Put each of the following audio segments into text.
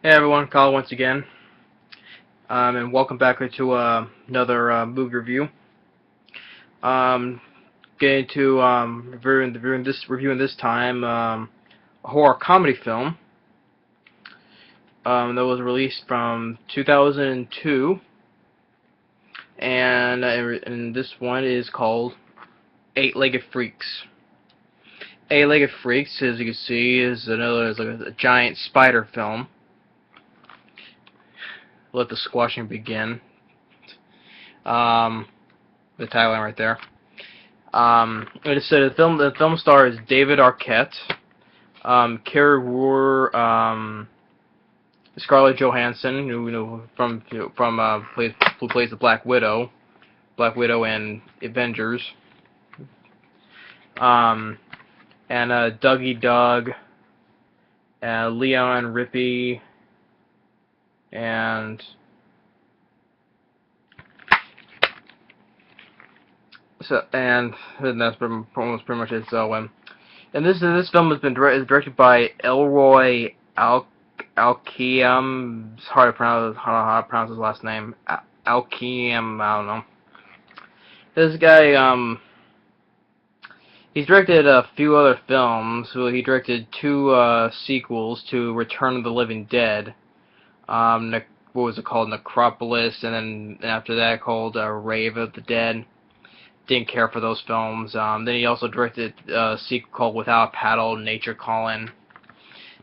Hey everyone, Kyle once again, and welcome back to another movie review. Um, Getting to reviewing this time a horror comedy film that was released from 2002, and this one is called Eight-Legged Freaks. Eight-Legged Freaks, as you can see, is like a giant spider film. Let the squashing begin. The tagline right there. The film stars David Arquette, Kuri Wuhrer, Scarlett Johansson, who plays the Black Widow in Avengers, and Dougie Doug, Leon Rippy, and that's almost pretty much it. And this film has been directed by Elroy Elkayem. It's hard to pronounce. I don't know how to pronounce his last name. Elkayem. I don't know. This guy, he's directed a few other films. So he directed two sequels to Return of the Living Dead. What was it called? Necropolis, and then after that called Rave of the Dead. Didn't care for those films. Then he also directed a sequel called Without a Paddle, Nature Calling.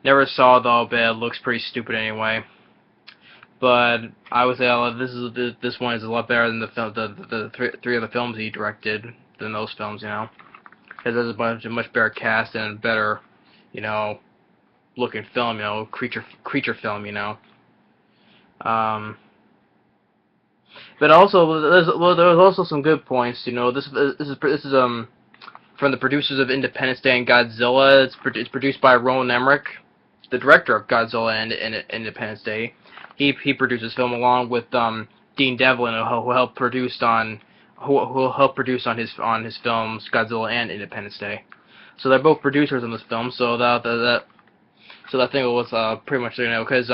Never saw it though, but it looks pretty stupid anyway. But I would say this one is a lot better than the three other films he directed than those films, you know, because there's a much better cast and better, you know, looking film, you know, creature film, you know. But also, there was also some good points. You know, this is from the producers of Independence Day and Godzilla. It's produced by Roland Emmerich, the director of Godzilla and Independence Day. He produced this film along with Dean Devlin, who helped produce on his films Godzilla and Independence Day. So they're both producers on this film. So that thing was pretty much, you know, because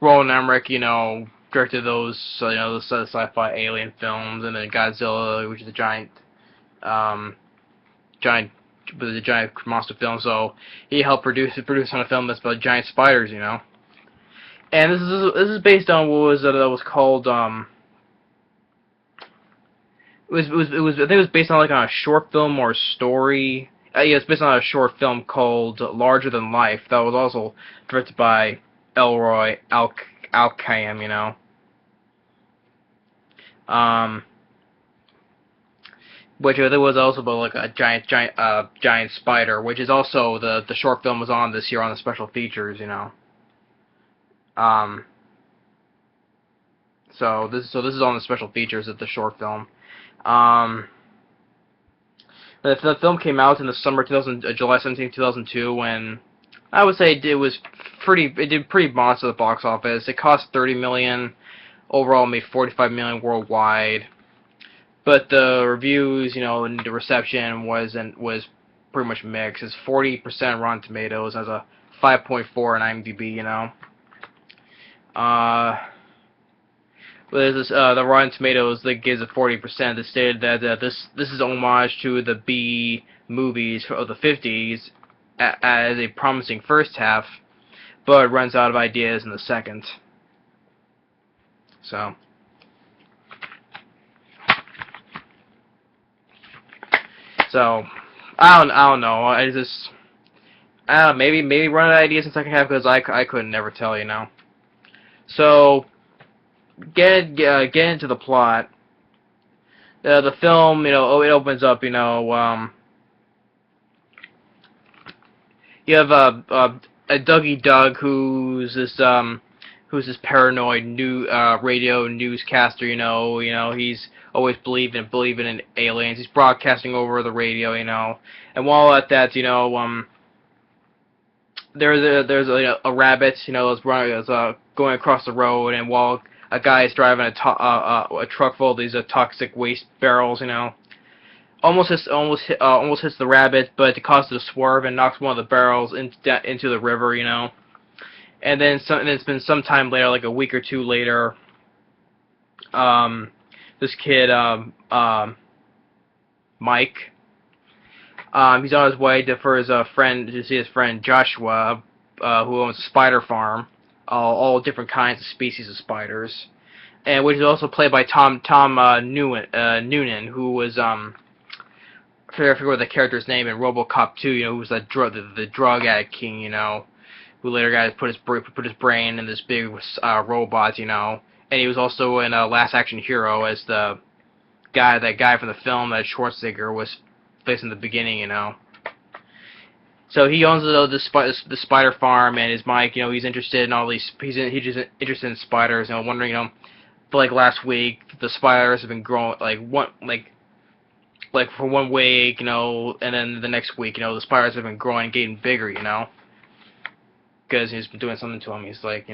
Roland Emmerich, you know, directed those, you know, the sci-fi alien films, and then Godzilla, which is a giant monster film. So he helped produce on a film that's about giant spiders, you know. And this is based on what was called I think it was based on like on a short film or a story. Yeah, it's based on a short film called Larger Than Life that was also directed by Elroy Elkayem, you know. Which there was also about like a giant spider, which is also the short film was on this year on the special features, you know. So this is on the special features of the short film. The film came out in the summer July 17, 2002, when I would say it did pretty monster at the box office. It cost $30 million. Overall, made $45 million worldwide. But the reviews, you know, and the reception was pretty much mixed. It's 40% Rotten Tomatoes, has a 5.4 on IMDb, you know. There's this, the Rotten Tomatoes that gives it 40%. That stated that this is homage to the B movies of the 50s as a promising first half, but runs out of ideas in the second. So I don't know. Maybe run out of ideas in the second half because I couldn't never tell, you know. So get into the plot. The film, you know, it opens up, you know, you have a Dougie Doug who's this paranoid radio newscaster, you know, he's always believing in aliens. He's broadcasting over the radio, you know. And while at that, you know, there's a rabbit, you know, that's going across the road, and while a guy is driving a truck full of these toxic waste barrels, you know, almost hits the rabbit, but it causes it to swerve and knocks one of the barrels into the river, you know. And then it's been some time later, like a week or two later, this kid, Mike, he's on his way for his friend to see his friend Joshua, who owns a spider farm, all different kinds of species of spiders, and which is also played by Tom Noonan, who was I forget what the character's name in RoboCop 2, who was the drug addict king, who later got to put his brain in this big robot, and he was also in Last Action Hero as that guy from the film that Schwarzenegger was facing in the beginning, So he owns the spider farm, and his Mike, he's interested in all these. He's just interested in spiders, wondering, but like last week, the spiders have been growing like for 1 week, and then the next week, the spiders have been growing and getting bigger, because he's been doing something to them. He's like,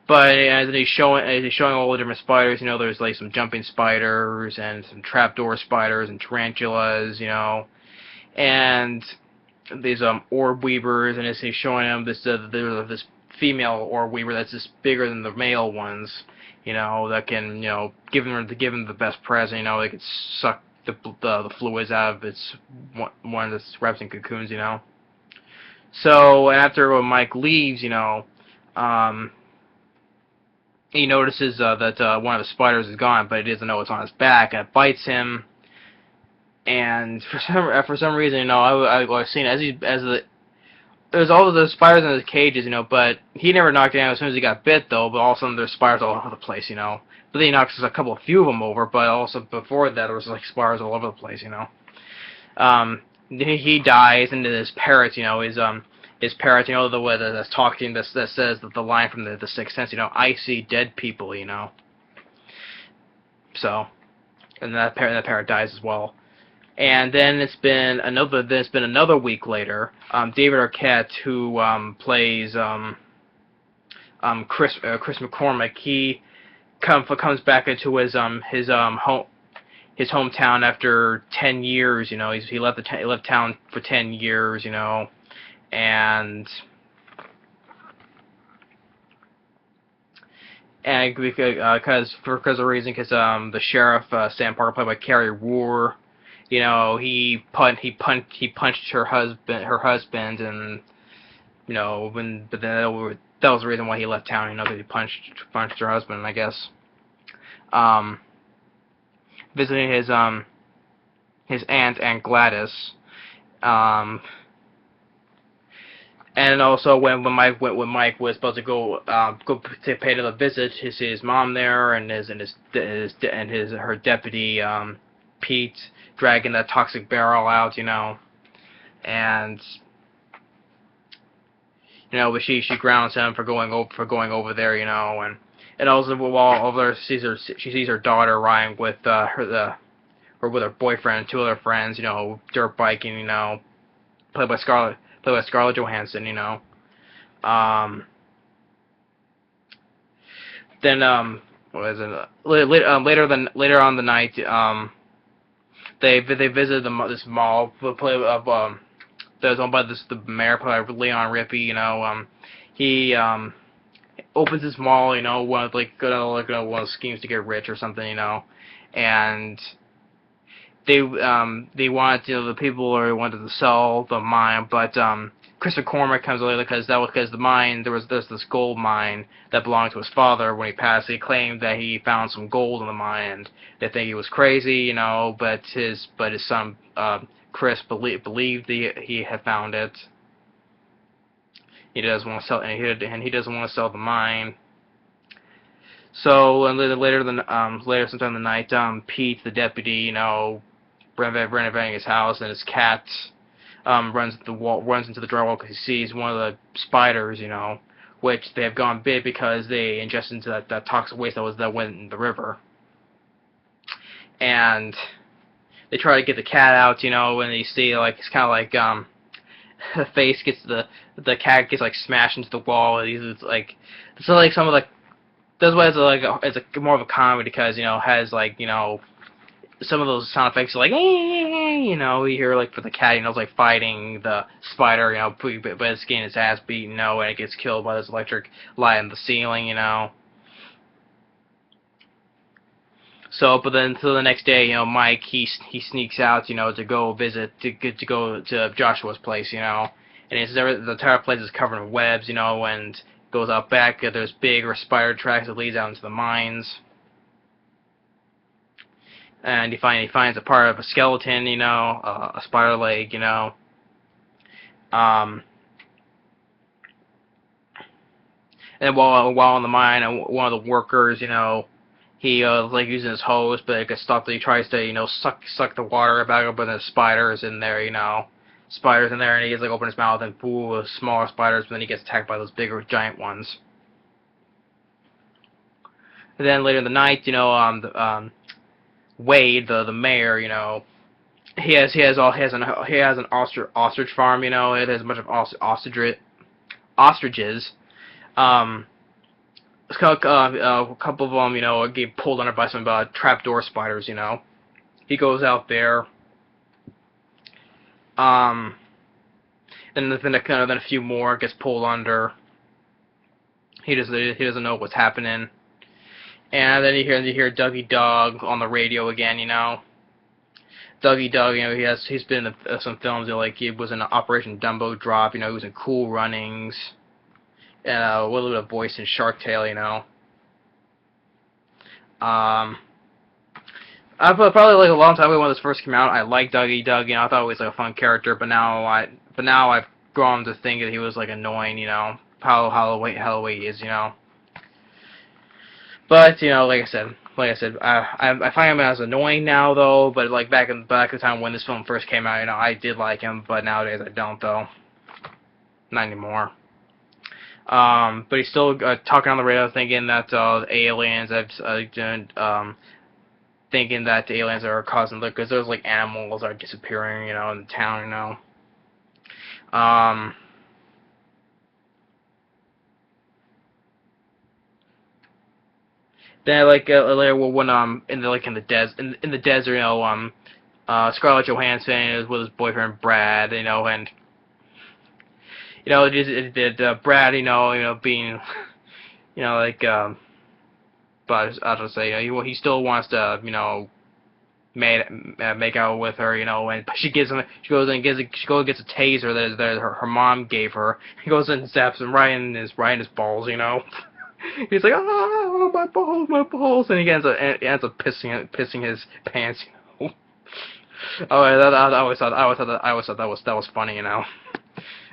But as he's showing all the different spiders, there's like some jumping spiders and some trapdoor spiders and tarantulas, and these orb weavers, and as he's showing them there's this female orb weaver that's just bigger than the male ones, that can give them the best present, they could suck the fluids out of its one of the webs and cocoons, So after when Mike leaves, he notices that one of the spiders is gone, but he doesn't know it's on his back, and it bites him. And for some reason, I've seen there's all of those spiders in his cages, but he never knocked it down as soon as he got bit, though. But all of a sudden, there's spiders all over the place, But then he knocks a few of them over, but also before that, there was like spiders all over the place, He dies, and his parrot, his parrot, the way that's talking, that says that the line from the Sixth Sense, I see dead people, So, and that parrot dies as well. And then it's been another week later. David Arquette, who plays Chris McCormick, he comes back into his hometown after 10 years. He left town for 10 years. And because the sheriff Sam Parker, played by Carrie Wuhrer, he punched her husband, and but then that was the reason why he left town. That he punched her husband, I guess. Visiting his aunt Gladys, and also when Mike was supposed to go to pay another visit, his mom there, and her deputy Pete, dragging that toxic barrel out, and but she grounds him for going over there, and also while over there she sees her daughter riding with her boyfriend and 2 other friends, dirt biking, played by Scarlett Johansson, Then what is it? Later on the night, they visited this mall that was owned by the mayor, played by Leon Rippy. He opens this mall, one of those schemes to get rich or something, and they wanted, the people wanted to sell the mine, but Chris McCormick comes later because the mine, there's this gold mine that belonged to his father. When he passed, he claimed that he found some gold in the mine, and they think he was crazy, but his son Chris believed he had found it. He doesn't want to sell, and he doesn't want to sell the mine. So, and later sometime in the night, Pete, the deputy, renovating his house, and his cat runs into the drywall because he sees one of the spiders, which they have gone big because they ingested into that toxic waste that went in the river. And they try to get the cat out, and they see it's kind of like the face gets the cat gets smashed into the wall. It's some of that's why it's more of a comedy because has some of those sound effects are like, you know, you hear like for the cat, you know, it's like fighting the spider, you know, but it's getting its ass beaten, you know, and it gets killed by this electric light in the ceiling, you know. So, but then so the next day, you know, Mike he sneaks out, you know, to go visit to go to Joshua's place, you know, and it's there. The entire place is covered in webs, you know, and goes out back. There's big spider tracks that leads out into the mines, and he finds a part of a skeleton, you know, a spider leg, you know. Um, and while in the mine, one of the workers, you know, he like using his hose, but it gets stopped. He tries to, you know, suck the water back up, but there's spiders in there, you know, spiders in there, and he gets like open his mouth and full of smaller spiders, but then he gets attacked by those bigger giant ones. And then later in the night, you know, Wade, the mayor, you know, he has an ostrich farm, you know. It has a bunch of ostriches. Um, a couple of them, you know, get pulled under by some trapdoor spiders, you know. He goes out there. Um, then a few more gets pulled under. He doesn't know what's happening. And then you hear Dougie Dog on the radio again, you know. Dougie Dog, you know, he's been in some films, you know, like he was in Operation Dumbo Drop, you know, he was in Cool Runnings, and a little bit of voice in Shark Tale, you know. I probably like a long time ago when this first came out, I liked Dougie Dog, you know, I thought he was like a fun character, but now I've grown to think that he was like annoying, you know, how the way he is, you know. But you know, like I said, I find him as annoying now though. But like back in the time when this film first came out, you know, I did like him. But nowadays I don't though, not anymore. But he's still talking on the radio, thinking that aliens thinking that the aliens are causing because there's like animals are disappearing, you know, in the town, you know. Then like later when in the desert, you know, Scarlett Johansson is with his boyfriend Brad, you know, and you know Brad, you know being, you know, like but I don't say, you know, he still wants to, you know, make out with her, you know, and she goes and gets a taser that her mom gave her. He goes and zaps him right in his balls, you know. He's like, oh, my balls, and he ends up pissing his pants, you know. Oh, I always thought that was funny, you know.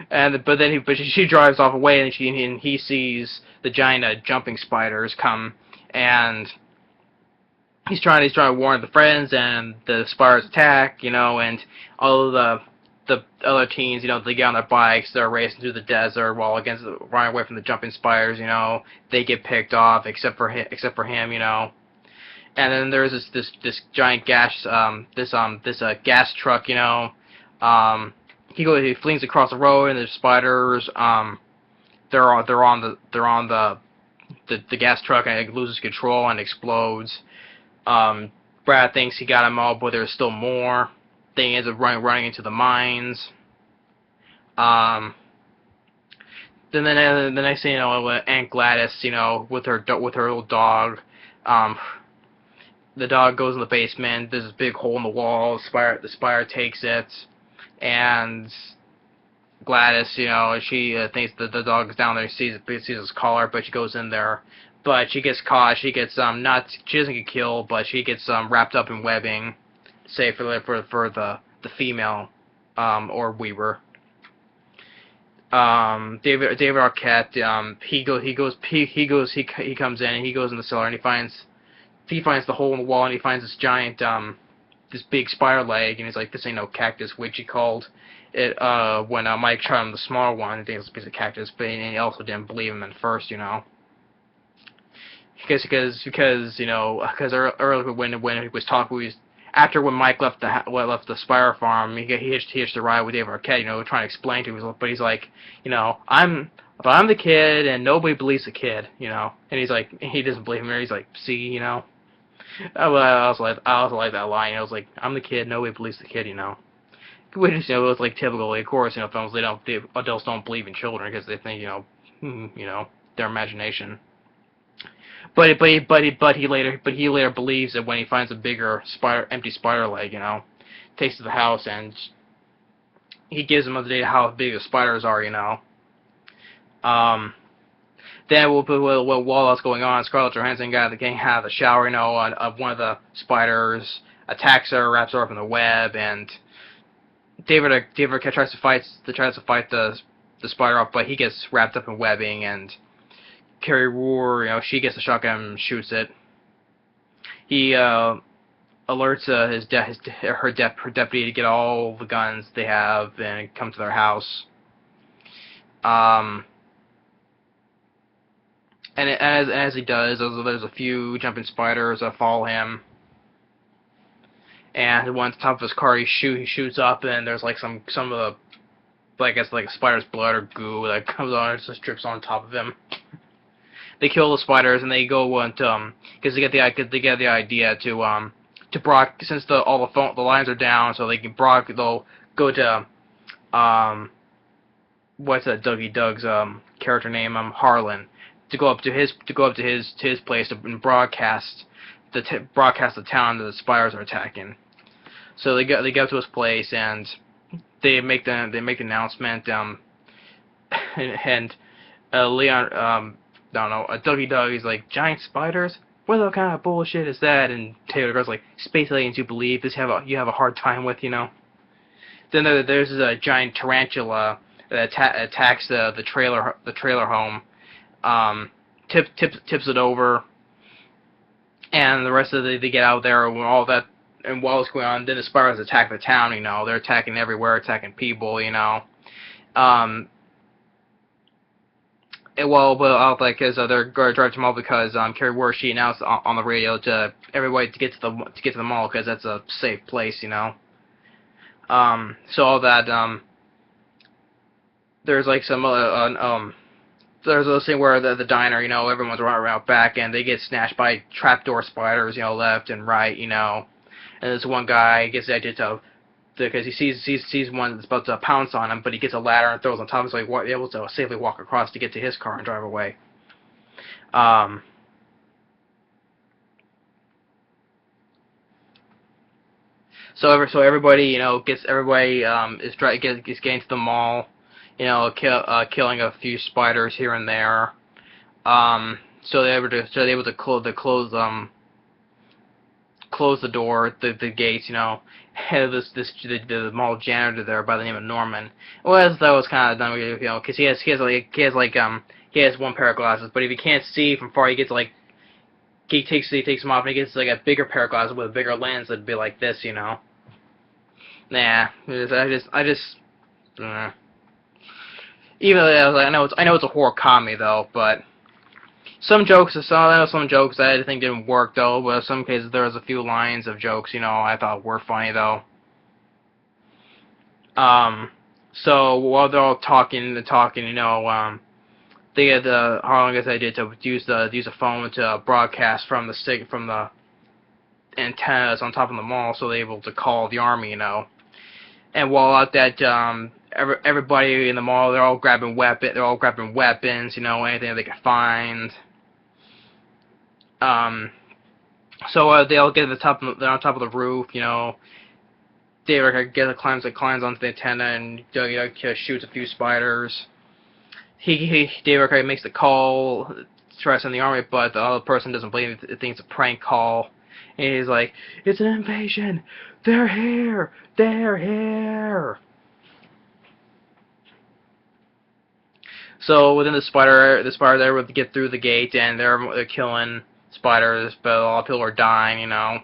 But she drives off away, and he sees the giant jumping spiders come, and he's trying to warn the friends, and the spiders attack, you know, and all of the other teens, you know, they get on their bikes, they're racing through the desert running away from the jumping spiders, you know. They get picked off, except for him, you know. And then there's this giant gas gas truck, you know. He flings across the road, and there's spiders. They're on the gas truck, and it loses control and explodes. Brad thinks he got them all, but there's still more. Then he ends up running into the mines. Then the next thing you know, Aunt Gladys, you know, with her little dog, the dog goes in the basement. There's this big hole in the wall. The spider takes it, and Gladys, you know, she thinks that the dog is down there. Sees his collar, but she goes in there. But she gets caught. She gets she doesn't get killed, but she gets wrapped up in webbing, say for the female or Weaver. David Arquette, he comes in, and he goes in the cellar, and he finds the hole in the wall, and he finds this giant this big spider leg, and he's like, this ain't no cactus, which he called it when Mike showed him the small one. He thinks it was a piece of cactus, but he also didn't believe him at first, you know. Because you know, because earlier when he was talking, when Mike left the spider farm, he hitched a ride with David Arquette, you know, trying to explain to him, but he's like, you know, I'm the kid, and nobody believes the kid, you know, and he's like, he doesn't believe him, he's like, see, you know. I also like that line. I was like, I'm the kid, nobody believes the kid, you know. Which is, you know, it's like typical, of course, you know, films, the adults don't believe in children because they think, you know, you know, their imagination. But he later believes that when he finds a bigger empty spider leg, you know, takes to the house and he gives him the how big the spiders are, you know. Um, then while that's going on, Scarlett Johansson got getting out of the shower, you know, of one of the spiders, attacks her, wraps her up in the web, and David tries to fight the spider off, but he gets wrapped up in webbing, and Kuri, you know, she gets the shotgun and shoots it. He alerts her deputy to get all the guns they have and come to their house. Um, and as he does, there's a few jumping spiders that follow him. And one on top of his car, he shoots up, and there's like some of the, I guess like a spider's blood or goo that comes on and just drips on top of him. They kill the spiders, and they go and because they get the idea to broad, since all the lines are down, so they'll go to what's that Dougie Doug's character name, Harlan, to go up to his place and broadcast the town that the spiders are attacking. So they go to his place and they make the announcement. And Leon, I don't know, Dougie Doug is like, giant spiders? What kind of bullshit is that? And Taylor goes like, space aliens you believe you have a hard time with, you know. Then there's a giant tarantula that attacks the trailer home. Tips it over, and the rest of they get out there and all that. And while it's going on, then the spiders attack the town. You know, they're attacking everywhere, attacking people. You know, because they're going to drive to the mall because Carrie Wuhrer, she announced on the radio to everybody to get to the mall because that's a safe place. You know. So all that there's like some there's a thing where the diner, you know, everyone's running around back and they get snatched by trapdoor spiders, you know, left and right, you know. And this one guy gets the idea because he sees one that's about to pounce on him, but he gets a ladder and throws on top, so he's able to safely walk across to get to his car and drive away. So everybody, you know, is getting to the mall, you know, killing a few spiders here and there. So they're able to close the door, the gates, you know. And the mall janitor there by the name of Norman. Well, that was kind of done, you know, because he has one pair of glasses, but if he can't see from far, he gets like he takes them off and he gets like a bigger pair of glasses with a bigger lens that'd be like this, you know. Nah, I just even though I know it's a horror comedy though, but I know some jokes I think didn't work though, but in some cases there was a few lines of jokes, you know, I thought were funny though. So while they're all talking, you know, they had Harlan gets the idea to use a phone to broadcast from the antennas on top of the mall, so they're able to call the army, you know. And while out that everybody in the mall, they're all grabbing weapons, you know, anything they can find. So they all get to they're on top of the roof, you know. David climbs onto the antenna and shoots a few spiders. David makes the call, tries in the army, but the other person doesn't believe it, thinks it's a prank call. And he's like, it's an invasion! They're here! They're here! So within the spiders are able to get through the gate, and they're killing spiders, but a lot of people are dying, you know.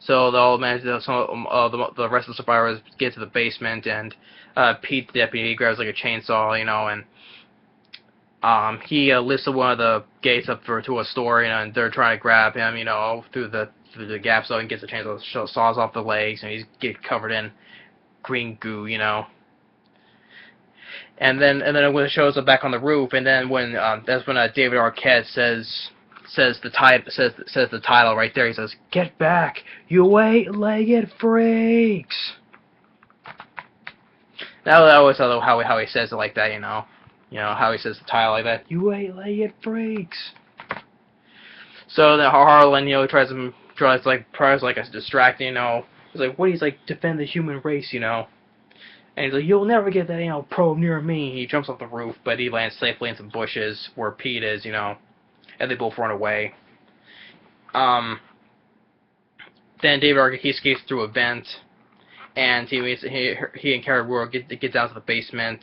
So they'll manage to, the rest of the survivors get to the basement, and Pete, the deputy, grabs like a chainsaw, you know, and he lifts one of the gates up to a store, you know, and they're trying to grab him, you know, through the gap, so he gets a chainsaw, saws off the legs, and he's get covered in green goo, you know. And then when it shows up back on the roof, and then when that's when David Arquette says the title right there. He says, "Get back, you eight-legged freaks." I always thought how he says it like that, you know. How he says the title like that. "You eight-legged freaks." So then Harlan, tries like a distracting, He's like, what? He's like, defend the human race, And he's like, you'll never get that, probe near me. He jumps off the roof, but he lands safely in some bushes where Pete is, and they both run away. Then David Arquette, he escapes through a vent, and he and Kara Wuhrer get down to the basement.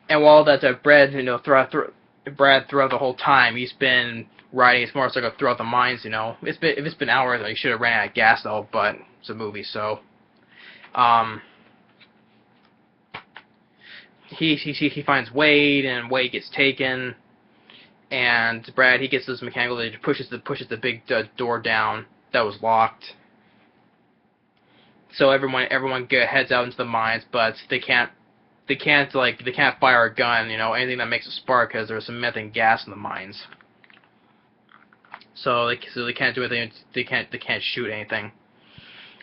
And while that's Brad, throughout the whole time, he's been riding his motorcycle throughout the mines. If it's been hours, he should have ran out of gas though, but it's a movie, so he finds Wade, and Wade gets taken, and Brad, he gets this mechanical that pushes the big door down that was locked. So everyone heads out into the mines, but they can't fire a gun, anything that makes a spark, because there's some methane gas in the mines. So they can't do anything. They can't shoot anything.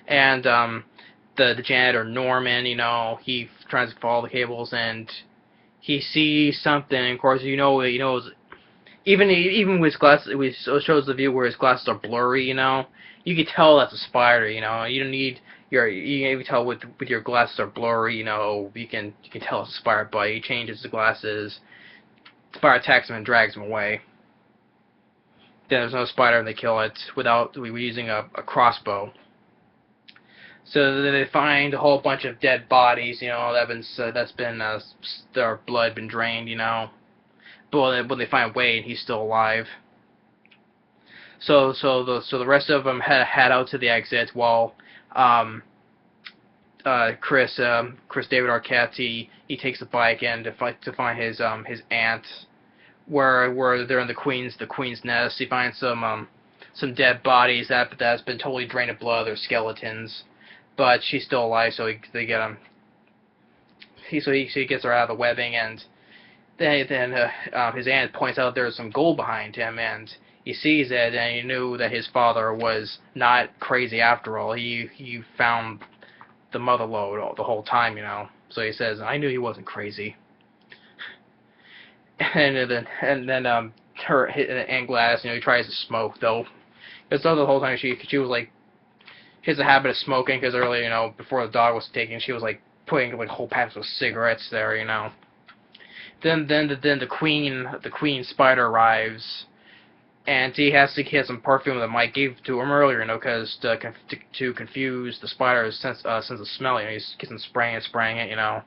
And the janitor Norman, he tries to follow the cables, and he sees something. And of course, he knows. Even with his glasses, it shows the view where his glasses are blurry. You can tell that's a spider. You don't need you can even tell with your glasses are blurry. You can tell it's a spider. But he changes the glasses. Spider attacks him and drags him away. Then there's no spider, and they kill it without using a crossbow. So then they find a whole bunch of dead bodies, their blood been drained, But when they find Wade, he's still alive. So the rest of them head out to the exit, while Chris David Arquette, he takes the bike in to find his aunt, where they're in the queen's nest. He finds some dead bodies that's been totally drained of blood. They're skeletons, but she's still alive. So they get him. He gets her out of the webbing, and then his aunt points out there's some gold behind him, and he sees it, and he knew that his father was not crazy after all. He found the mother lode the whole time, So he says, I knew he wasn't crazy. And then Aunt Gladys, he tries to smoke though. Because the whole time she was like, she has a habit of smoking, because earlier, before the dog was taken, she was like putting like whole packs of cigarettes there, Then the queen spider arrives, and he has some perfume that Mike gave to him earlier, because to confuse the spider's sense of smell, he's getting spraying it,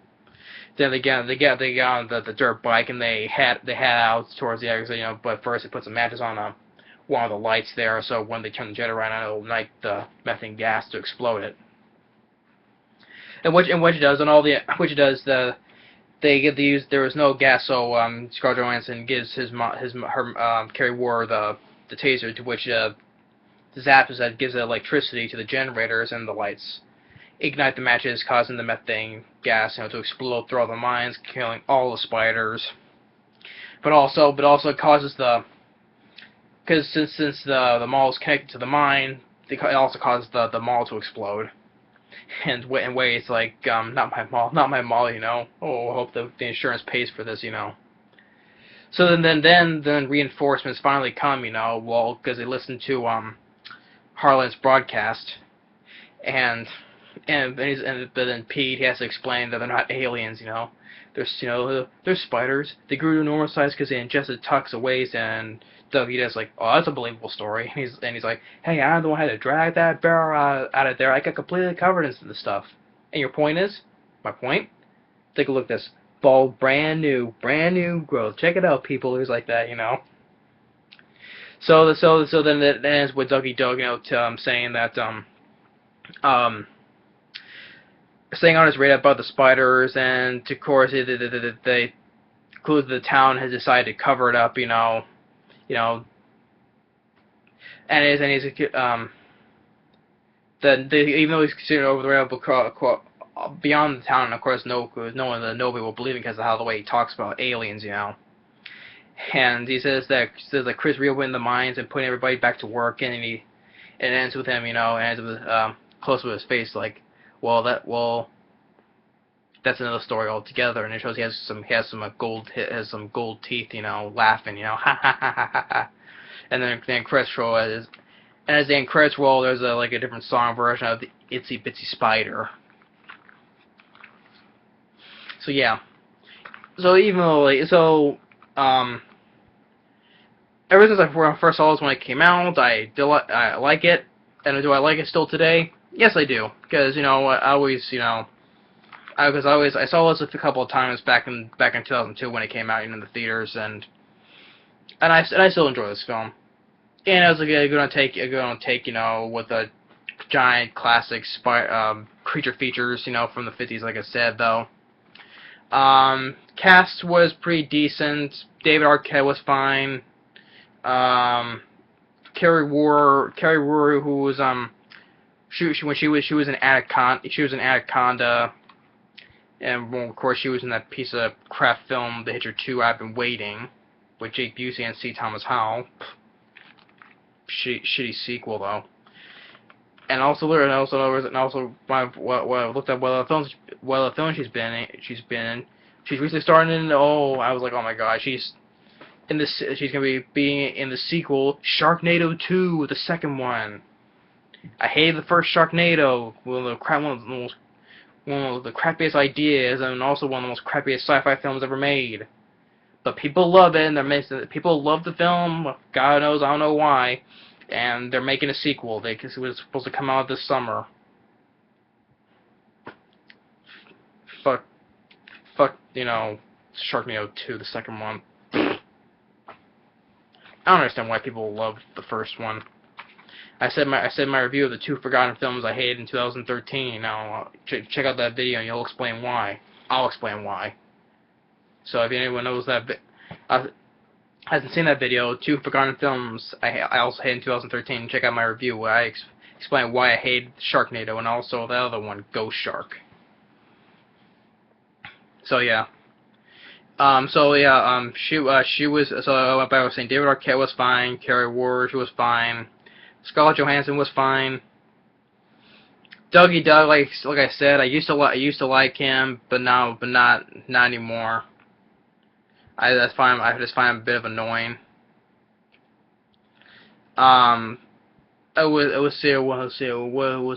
Then they get on the dirt bike, and they head out towards the exit, But first he puts some matches on one of the lights there, so when they turn the jet around, it'll ignite the methane gas to explode it. And which it does, they get to use. There was no gas, so Scarlett Johansson gives her Kari Wuhrer the taser, to which zaps that gives electricity to the generators, and the lights ignite the matches, causing the methane gas to explode through all the mines, killing all the spiders. But also causes because since the mall is connected to the mine, it also causes the mall to explode. And Wade's like, not my mall, Oh, I hope the insurance pays for this, So then reinforcements finally come, well, because they listen to Harlan's broadcast, but then Pete, he has to explain that they're not aliens, They're spiders. They grew to normal size because they ingested toxic waste, and Doug's like, oh, that's a believable story. And he's like, hey, I'm the one who had to drag that barrel out of there. I got completely covered in the stuff. And your point is? My point? Take a look at this. Bald, brand new growth. Check it out, people. He's like that, So then it ends with Dougie Doug, saying that, saying on his radar about the spiders, and of course they conclude the town has decided to cover it up, even though he's considered over the rail beyond the town, and of course nobody will believe him because of how the way he talks about aliens, and he says that Chris reopened the mines and putting everybody back to work, and it ends with him, ends with close with his face, like, that's another story altogether, and it shows he has some gold teeth, laughing, ha ha ha ha ha ha, and then credits roll, and as the end credits roll, there's a different song version of the Itsy Bitsy Spider. So yeah, so even though ever since I first saw this when it came out, I like it, and do I like it still today? Yes, I do, because I saw this a couple of times back in 2002 when it came out in the theaters, and I still enjoy this film. And it was a good take, with a giant classic creature features, from the 50s, like I said, though. Cast was pretty decent. David Arquette was fine. Kuri Wuhrer, who was when she was an Anaconda, and well, of course she was in that piece of crap film, The Hitcher 2, I've Been Waiting, with Jake Busey and C. Thomas Howell. Shitty sequel though. And also when I looked at what other films she's been in, she's recently starred in. Oh, I was like, oh my god, she's gonna be in the sequel, Sharknado 2, the second one. I hated the first Sharknado, one of the crappiest ideas, and also one of the most crappiest sci-fi films ever made. But people love it, and people love the film. God knows, I don't know why. And they're making a sequel. It was supposed to come out this summer. Fuck, Sharknado 2, the second one. I don't understand why people love the first one. I said my review of the 2 forgotten films I hated in 2013. Now check out that video and you'll explain why. I'll explain why. So if anyone knows that, hasn't seen that video, 2 forgotten films I also hated in 2013. Check out my review where I explain why I hated Sharknado and also the other one, Ghost Shark. So yeah. She was, I was saying David Arquette was fine, Kuri Wuhrer, she was fine, Scarlett Johansson was fine. Dougie Doug, like I said, I used to like him, but not anymore. I just find him a bit of annoying. Let's see what's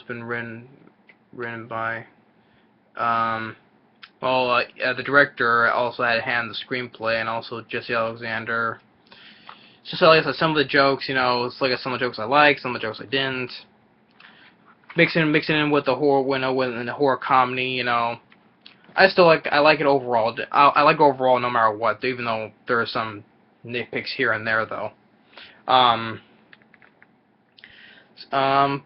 been written by. The director also had a hand in the screenplay, and also Jesse Alexander. Just like I said, some of the jokes, it's like some of the jokes I liked, some of the jokes I didn't. Mixing in with the horror, in the horror comedy, I like it overall. I like it overall no matter what, even though there are some nitpicks here and there, though. But at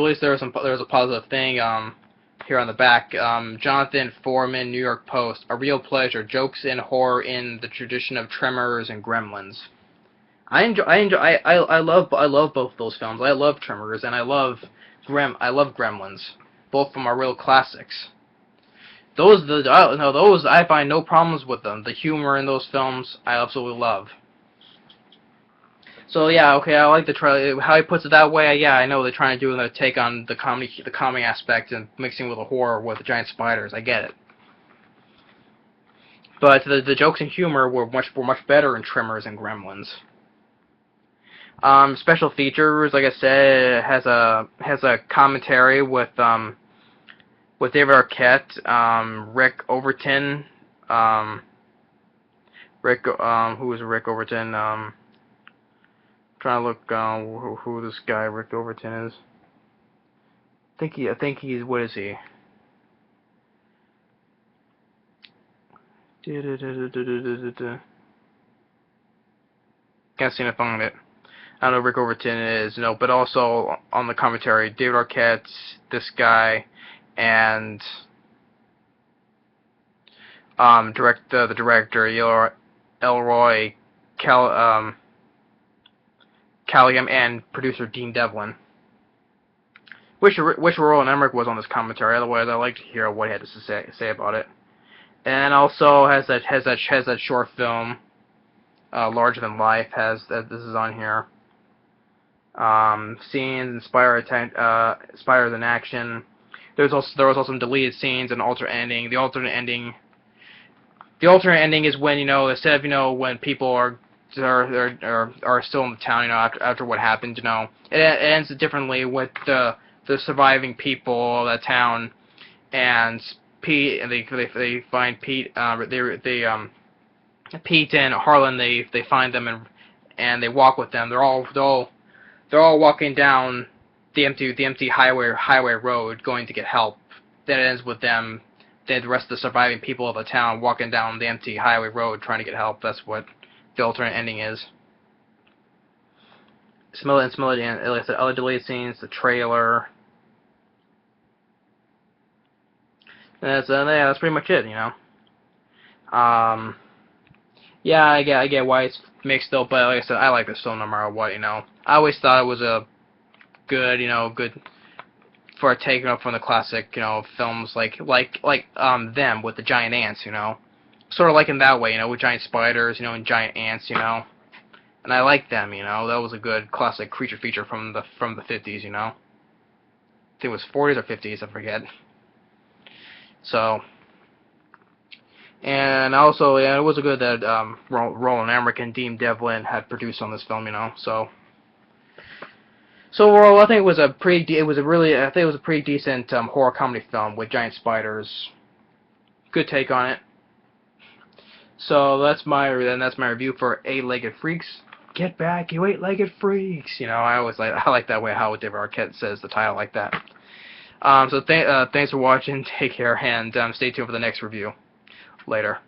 least there was a positive thing. Here on the back, Jonathan Foreman, New York Post, a real pleasure. Jokes and horror in the tradition of Tremors and Gremlins. I love both those films. I love Tremors and I love Gremlins. Both of them are real classics. Those I find no problems with them. The humor in those films I absolutely love. So yeah, okay, I like the trailer. How he puts it that way, yeah, I know they're trying to do a take on the comedy aspect and mixing with the horror with the giant spiders. I get it. But the jokes and humor were much better in Tremors and Gremlins. Special features, like I said, has a commentary with David Arquette, Rick Overton, who is Rick Overton? Trying to look who this guy Rick Overton is. I think he's, what is he? Can't seem to find it. I don't know who Rick Overton is, but also on the commentary, David Arquette, this guy, and the director Ellory, Elkayem, and producer Dean Devlin. Wish Roland Emmerich was on this commentary. Otherwise, I'd like to hear what he had to say about it. And also has that short film Larger Than Life has that. This is on here. Scenes inspired in action. There was also some deleted scenes and alternate ending. The alternate ending is when, instead of, when people are still in the town, after what happened, it ends differently with the surviving people of that town, and Pete, and they find Pete, Pete and Harlan, they find them, and they walk with them. They're all walking down the empty highway road, going to get help. Then it ends with them, the rest of the surviving people of the town walking down the empty highway road trying to get help. That's what the alternate ending is. Like I said, other deleted scenes, the trailer. And that's pretty much it. Yeah, I get why it's mixed though, but like I said, I like this film no matter what. I always thought it was a good, good for a take from the classic, films like them with the giant ants, sort of like in that way, with giant spiders, and giant ants, and I like them, that was a good classic creature feature from the 50s, I think it was 40s or 50s, I forget. So, and also, yeah, it was a good that Roland Emmerich and Dean Devlin had produced on this film, So overall, I think it was a pretty decent horror comedy film with giant spiders. Good take on it. So that's my review for Eight-Legged Freaks. Get back, you eight-legged freaks! I like that way how David Arquette says the title like that. So thanks for watching. Take care, and stay tuned for the next review. Later.